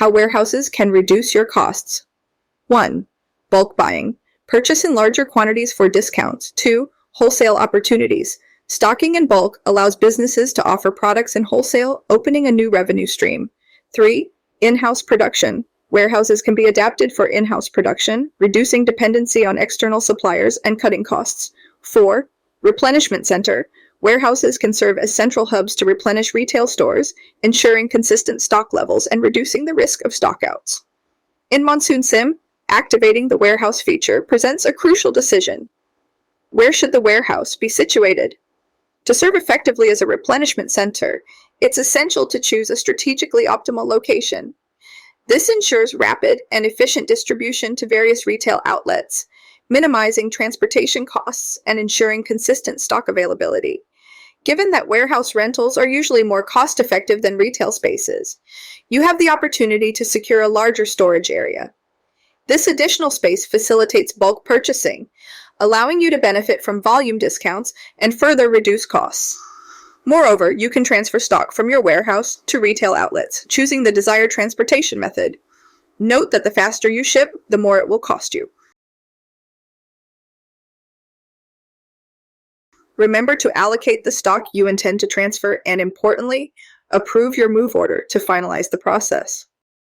How warehouses can reduce your costs. 1. Bulk buying. Purchase in larger quantities for discounts. 2. Wholesale opportunities. Stocking in bulk allows businesses to offer products in wholesale, opening a new revenue stream. 3. In-house production. Warehouses can be adapted for in-house production, reducing dependency on external suppliers and cutting costs. 4. Replenishment center. Warehouses can serve as central hubs to replenish retail stores, ensuring consistent stock levels and reducing the risk of stockouts. In Monsoon Sim, activating the warehouse feature presents a crucial decision. Where should the warehouse be situated? To serve effectively as a replenishment center, it's essential to choose a strategically optimal location. This ensures rapid and efficient distribution to various retail outlets, minimizing transportation costs and ensuring consistent stock availability. Given that warehouse rentals are usually more cost-effective than retail spaces, you have the opportunity to secure a larger storage area. This additional space facilitates bulk purchasing, allowing you to benefit from volume discounts and further reduce costs. Moreover, you can transfer stock from your warehouse to retail outlets, choosing the desired transportation method. Note that the faster you ship, the more it will cost you. Remember to allocate the stock you intend to transfer and, importantly, approve your move order to finalize the process.